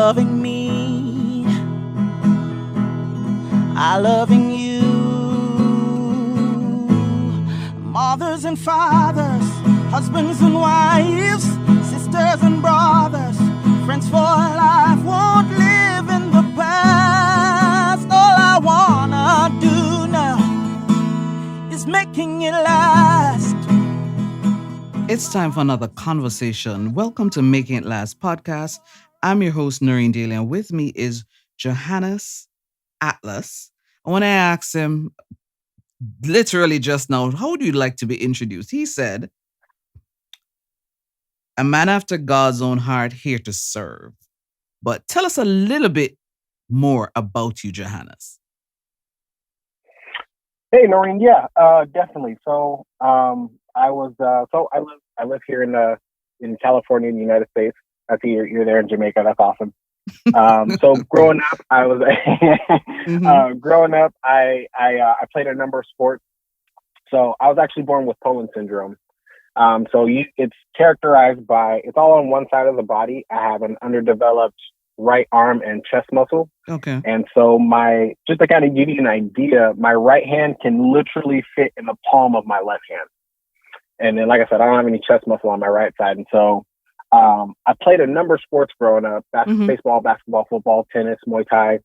loving me, I loving you. Mothers and fathers, husbands and wives, sisters and brothers, friends for life, won't live in the past. All I wanna do now is making it last. It's time for another conversation. Welcome to Making It Last podcast. I'm your host, Noreen Daly, and with me is Johannes Atlas. And when I asked him literally just now, how would you like to be introduced? He said, a man after God's own heart, here to serve. But tell us a little bit more about you, Johannes. Hey, Noreen. Yeah, definitely. I live here in California, in the United States. I see you're there in Jamaica. That's awesome. So growing up, I was growing up. I played a number of sports. So I was actually born with Poland syndrome. It's characterized by, it's all on one side of the body. I have an underdeveloped right arm and chest muscle. Okay. And so just to kind of give you an idea, my right hand can literally fit in the palm of my left hand. And then, like I said, I don't have any chest muscle on my right side. And so I played a number of sports growing up, baseball, basketball, football, tennis, Muay Thai.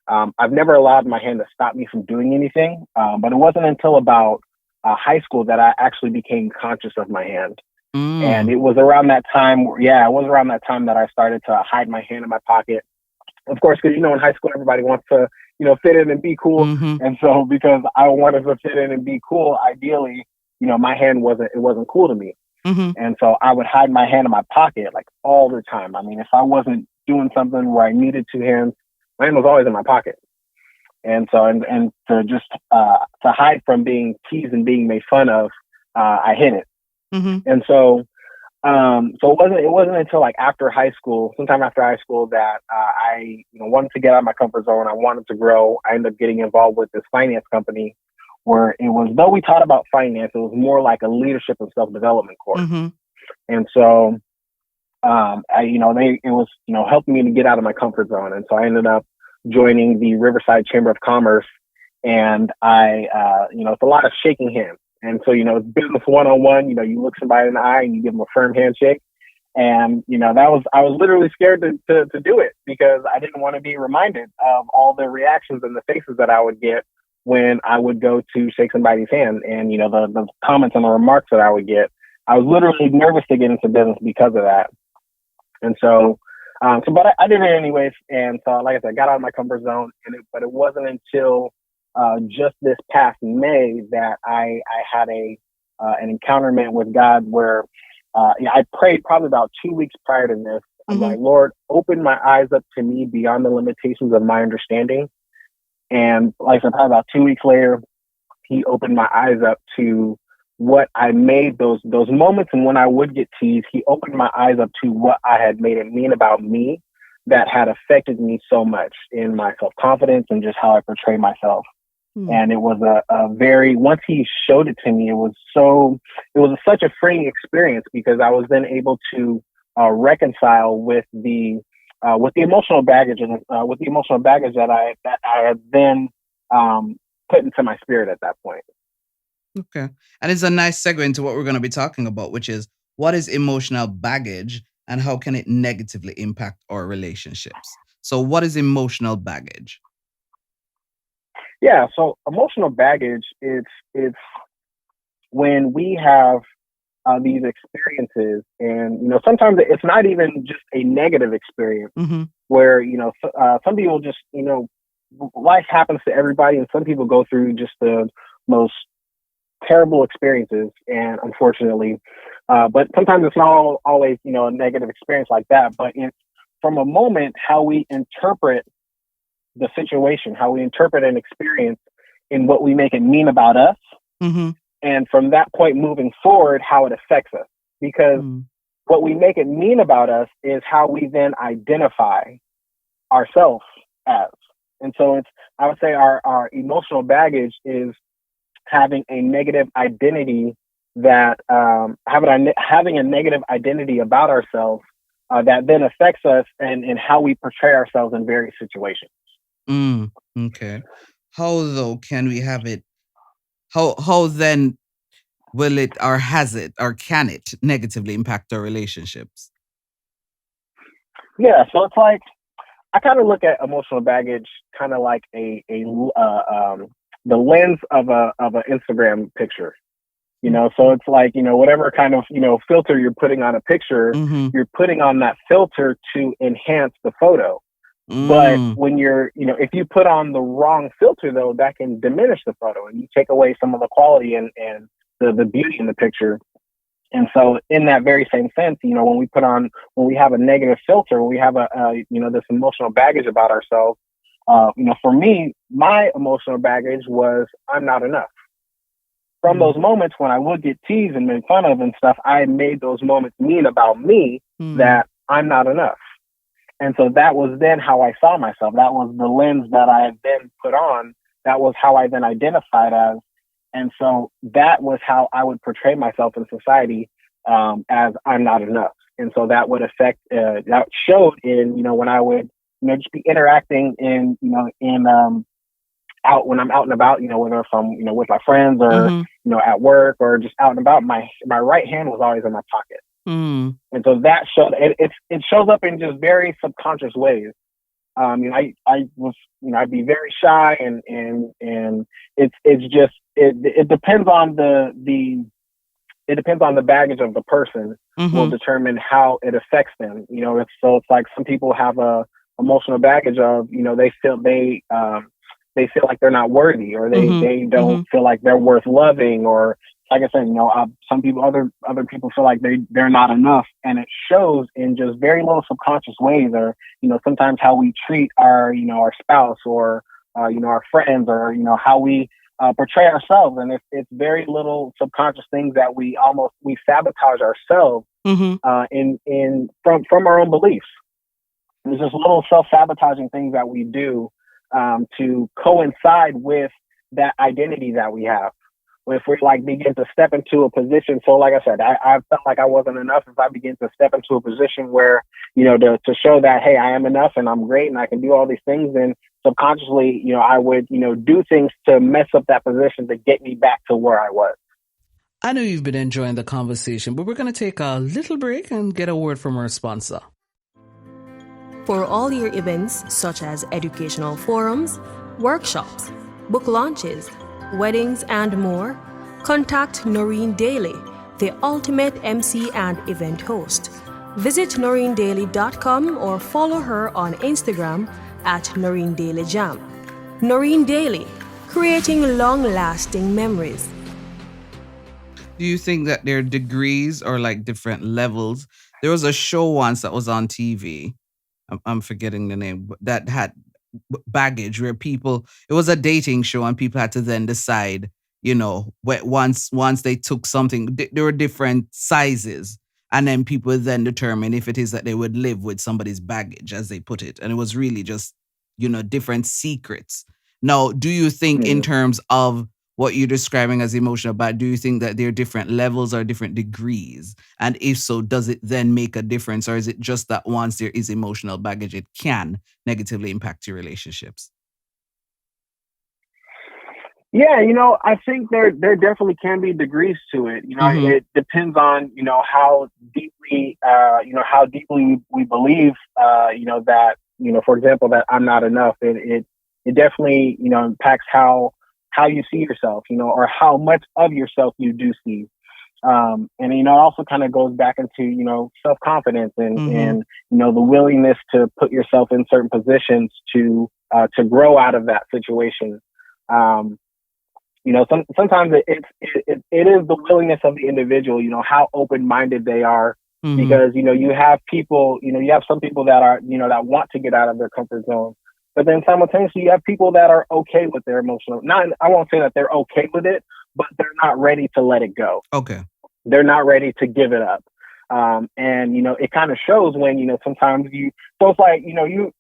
I've never allowed my hand to stop me from doing anything. But it wasn't until about high school that I actually became conscious of my hand. And it was around that time, that I started to hide my hand in my pocket. Of course, because, in high school, everybody wants to, fit in and be cool. And so because I wanted to fit in and be cool, ideally, my hand wasn't cool to me. And so I would hide my hand in my pocket like all the time. I mean, if I wasn't doing something where I needed two hands, my hand was always in my pocket. And so, and to just to hide from being teased and being made fun of, I hid it. And so it wasn't until like sometime after high school that I wanted to get out of my comfort zone. I wanted to grow. I ended up getting involved with this finance company where it was, though we taught about finance, it was more like a leadership and self-development course. And so, it was, helping me to get out of my comfort zone. And so I ended up joining the Riverside Chamber of Commerce, and it's a lot of shaking hands. And so, it's business one-on-one, you look somebody in the eye and you give them a firm handshake. And, I was literally scared to do it because I didn't want to be reminded of all the reactions and the faces that I would get when I would go to shake somebody's hand, and, the comments and the remarks that I would get. I was literally nervous to get into business because of that. And so, but I did it anyways. And so, like I said, I got out of my comfort zone, but it wasn't until just this past May that I had an encounterment with God where I prayed probably about 2 weeks prior to this. I'm like, Lord, open my eyes up to me beyond the limitations of my understanding. And like I said, probably about 2 weeks later, he opened my eyes up to what I made those moments. And when I would get teased, he opened my eyes up to what I had made it mean about me that had affected me so much in my self-confidence and just how I portray myself. And it was once he showed it to me, it was such a freeing experience because I was then able to reconcile with the emotional baggage that I had then put into my spirit at that point. Okay. And it's a nice segue into what we're going to be talking about, which is what is emotional baggage and how can it negatively impact our relationships? So what is emotional baggage? Yeah, so emotional baggage, it's when we have these experiences, and sometimes it's not even just a negative experience where some people just life happens to everybody, and some people go through just the most terrible experiences, and unfortunately, but sometimes it's not always a negative experience like that, but it's from a moment how we interpret the situation, how we interpret an experience in what we make it mean about us. And from that point moving forward, how it affects us. Because what we make it mean about us is how we then identify ourselves as. And so I would say our emotional baggage is having a negative identity having a negative identity about ourselves that then affects us and how we portray ourselves in various situations. Mm, okay. How though can we have it? How then will it or has it or can it negatively impact our relationships? Yeah, so it's like I kind of look at emotional baggage kind of like the lens of a Instagram picture. So it's like, whatever kind of, filter you're putting on a picture, Mm-hmm. you're putting on that filter to enhance the photo. But Mm, when you're, if you put on the wrong filter, though, that can diminish the photo and you take away some of the quality and the beauty in the picture. And so in that very same sense, when we have a negative filter, when we have this emotional baggage about ourselves, for me, my emotional baggage was I'm not enough. From those moments when I would get teased and made fun of and stuff, I made those moments mean about me mm, that I'm not enough. And so that was then how I saw myself. That was the lens that I then put on. That was how I then identified as. And so that was how I would portray myself in society, as I'm not enough. And so that would affect, that showed in, when I would, just be interacting out when I'm out and about, whether if I'm, with my friends or, mm-hmm. at work or just out and about, my right hand was always in my pocket. Mm, And so that showed it shows up in just very subconscious ways. I was, I'd be very shy and it's just, it depends on it depends on the baggage of the person will mm-hmm. determine how it affects them. It's like some people have a emotional baggage of, they feel like they're not worthy or Mm-hmm. they Mm-hmm. don't feel like they're worth loving or like I said, some people, other people feel like they're not enough, and it shows in just very little subconscious ways, or sometimes how we treat our spouse or our friends, or how we portray ourselves, and it's very little subconscious things that we sabotage ourselves Mm-hmm. from our own beliefs. There's just little self-sabotaging things that we do to coincide with that identity that we have. If we like begin to step into a position, so like I said, I felt like I wasn't enough. If I begin to step into a position where, to show that, hey, I am enough and I'm great and I can do all these things, then subconsciously, I would, do things to mess up that position to get me back to where I was. I know you've been enjoying the conversation, but we're going to take a little break and get a word from our sponsor. For all your events such as educational forums, workshops, book launches, weddings, and more, contact Noreen Daly, the ultimate MC and event host. Visit noreendaly.com or follow her on Instagram at NoreenDailyJam. Noreen Daly, creating long-lasting memories. Do you think that there are degrees or like different levels? There was a show once that was on TV. I'm forgetting the name, but that had baggage where it was a dating show and people had to then decide, once they took something, there were different sizes. And then people would then determine if it is that they would live with somebody's baggage, as they put it. And it was really just, different secrets. Now, do you think in terms of what you're describing as emotional baggage, do you think that there are different levels or different degrees? And if so, does it then make a difference? Or is it just that once there is emotional baggage, it can negatively impact your relationships? Yeah, I think there definitely can be degrees to it. Mm-hmm. It depends on how deeply we believe that for example, that I'm not enough. It definitely impacts how you see yourself, or how much of yourself you do see. And it also kind of goes back into self-confidence and Mm-hmm. and the willingness to put yourself in certain positions to grow out of that situation. Sometimes it is the willingness of the individual, how open-minded they are, Mm-hmm. because, you have people, you have some people that are, that want to get out of their comfort zone, but then simultaneously you have people that are okay with their emotional, I won't say that they're okay with it, but they're not ready to let it go. Okay. They're not ready to give it up. And it kind of shows when, sometimes so it's like,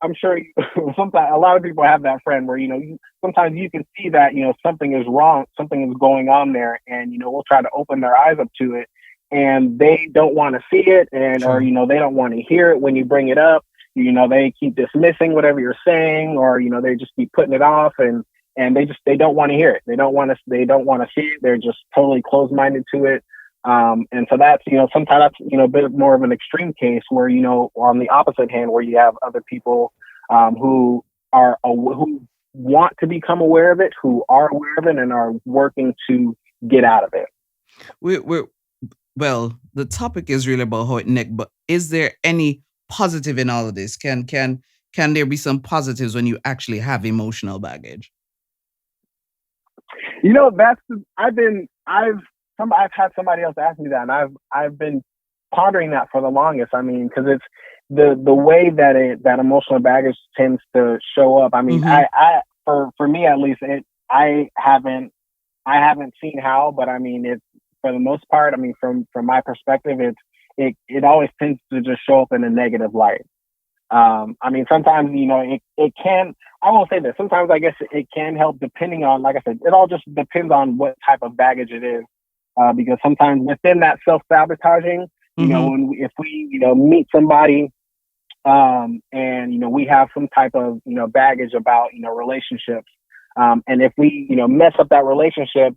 I'm sure sometimes a lot of people have that friend where, sometimes you can see that, something is wrong, something is going on there, and, we'll try to open their eyes up to it. and they don't want to see it, and or True. they don't want to hear it when you bring it up. They keep dismissing whatever you're saying, or they just keep putting it off, and they don't want to hear it. They don't want to see it. They're just totally closed minded to it. And so that's sometimes that's a bit more of an extreme case where on the opposite hand, where you have other people who who want to become aware of it, who are aware of it, and are working to get out of it. We're well, the topic is really about how it neck, but is there any positive in all of this? Can there be some positives when you actually have emotional baggage? That's I've had somebody else ask me that, and I've been pondering that for the longest. I mean, because it's the way that emotional baggage tends to show up. I mean, Mm-hmm. for me at least, I haven't seen how, but I mean, it's for the most part. I mean, from my perspective, it always tends to just show up in a negative light. I mean, sometimes it can. I won't say that. Sometimes I guess it can help, depending on, like I said, it all just depends on what type of baggage it is. Because sometimes within that self-sabotaging, Mm-hmm. if we meet somebody, and we have some type of baggage about relationships, and if we mess up that relationship,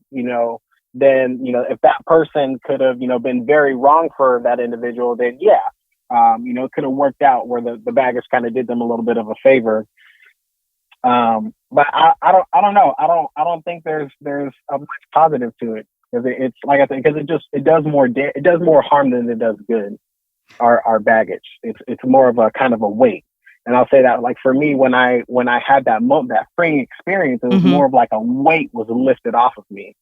then if that person could have been very wrong for that individual, then yeah, it could have worked out where the baggage kind of did them a little bit of a favor. But I don't know. I don't think there's a much positive to it, because it's like I said, because it does more harm than it does good. Our baggage, it's more of a kind of a weight. And I'll say that, like, for me, when I had that moment, that freeing experience, it was Mm-hmm. more of like a weight was lifted off of me.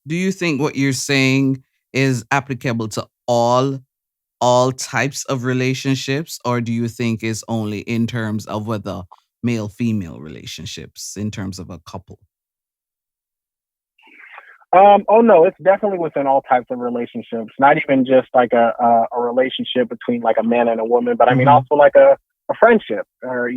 Do you think what you're saying is applicable to all types of relationships, or do you think is only in terms of whether male female relationships, in terms of a couple? Oh no, it's definitely within all types of relationships. Not even just like a relationship between like a man and a woman, but I mean Mm-hmm. also like a friendship, or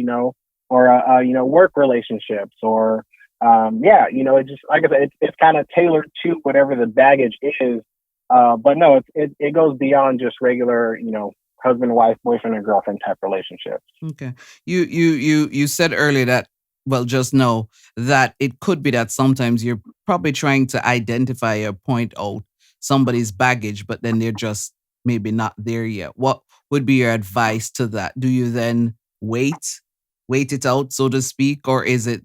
work relationships, or yeah, it just, like I said, it's kind of tailored to whatever the baggage is. But no, it goes beyond just regular husband, wife, boyfriend, and girlfriend type relationships. Okay. You said earlier that, well, just know that it could be that sometimes you're probably trying to identify or point out somebody's baggage, but then they're just maybe not there yet. What would be your advice to that? Do you then wait it out, so to speak, or is it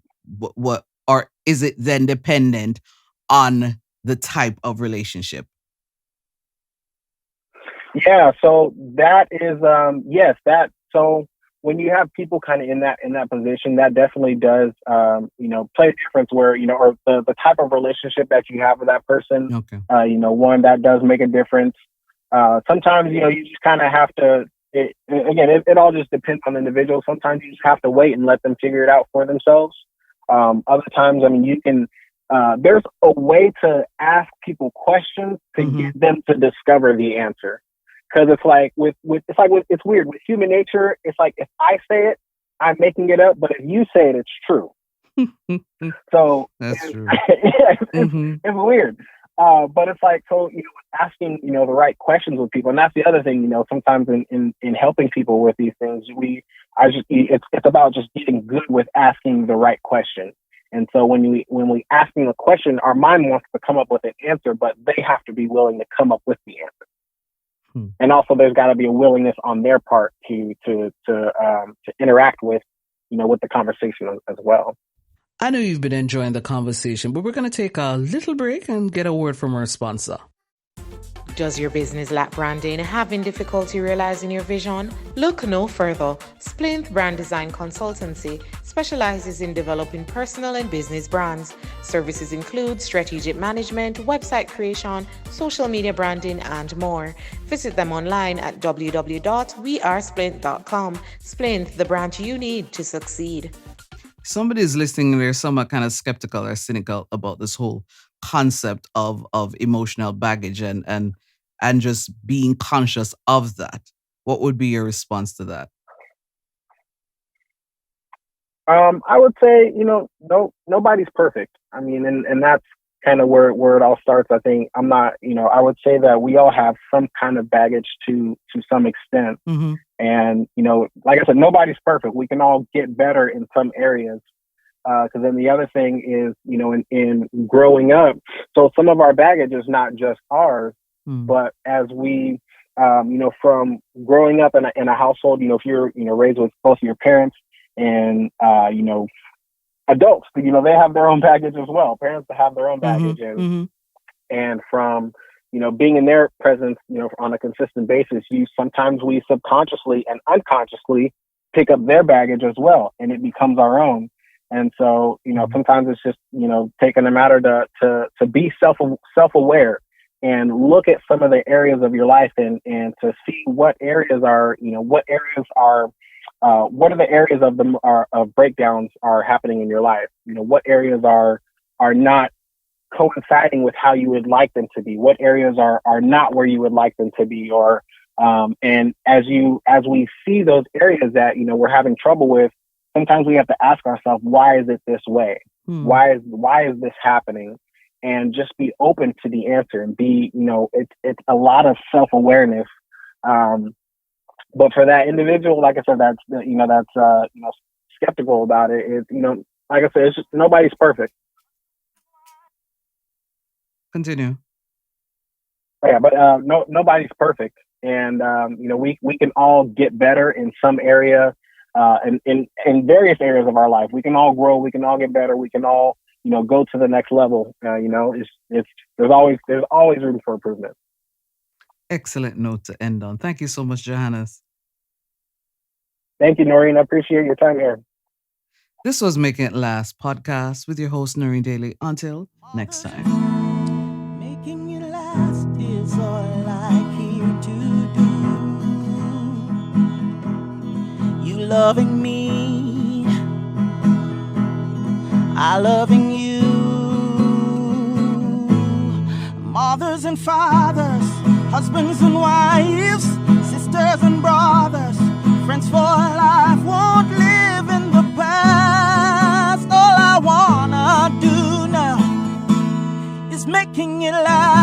or is it then dependent on the type of relationship? Yeah, so that is yes, that so when you have people kind of in that position, that definitely does play a difference, where or the type of relationship that you have with that person, Okay. one that does make a difference. Sometimes you just kind of have to. It all just depends on the individual. Sometimes you just have to wait and let them figure it out for themselves. Other times, I mean, you can. There's a way to ask people questions to Mm-hmm. get them to discover the answer, because it's like it's weird with human nature. It's like, if I say it, I'm making it up, but if you say it, it's true. So That's it's, true. yeah, Mm-hmm. it's weird. But it's like, so asking the right questions with people, and that's the other thing. Sometimes in helping people with these things, it's about just getting good with asking the right question. And so when we asking a question, our mind wants to come up with an answer, but they have to be willing to come up with the answer. Hmm. And also, there's got to be a willingness on their part to interact with the conversation as well. I know you've been enjoying the conversation, but we're going to take a little break and get a word from our sponsor. Does your business lack branding? Having difficulty realizing your vision? Look no further. Splint Brand Design Consultancy specializes in developing personal and business brands. Services include strategic management, website creation, social media branding, and more. Visit them online at www.wearesplint.com. Splint, the brand you need to succeed. Somebody is listening, they're somewhat kind of skeptical or cynical about this whole concept of emotional baggage and just being conscious of that. What would be your response to that? I would say, no, nobody's perfect. I mean, and kind of where it all starts. I think I'm not, I would say that we all have some kind of baggage to some extent. Mm-hmm. And, like I said, nobody's perfect. We can all get better in some areas. Because then the other thing is, in growing up, so some of our baggage is not just ours, but as we, from growing up in a household, if you're, raised with both of your parents and, adults, they have their own baggage as well. Parents have their own baggage. And from, being in their presence, on a consistent basis, sometimes we subconsciously and unconsciously pick up their baggage as well, and it becomes our own. And so, sometimes it's just, taking a matter to be self-aware and look at some of the areas of your life and to see what areas are, what are the areas of breakdowns are happening in your life? What areas are not coinciding with how you would like them to be? What areas are not where you would like them to be? Or, and as we see those areas that, we're having trouble with, sometimes we have to ask ourselves, why is it this way? Why is this happening? And just be open to the answer and be, it's a lot of self-awareness. But for that individual, like I said, that's skeptical about it. Like I said, it's just, nobody's perfect. Continue. Yeah, but nobody's perfect. And, we can all get better in some area. In various areas of our life, we can all grow, we can all get better, we can all, go to the next level. There's always room for improvement. Excellent note to end on. Thank you so much, Johannes. Thank you, Noreen. I appreciate your time here. This was Making It Last podcast with your host, Noreen Daly. Until next time. Making it last is all I care to do. You loving me, I loving you. Mothers and fathers, husbands and wives, sisters and brothers, friends for life, won't live in the past. All I wanna do now is making it last.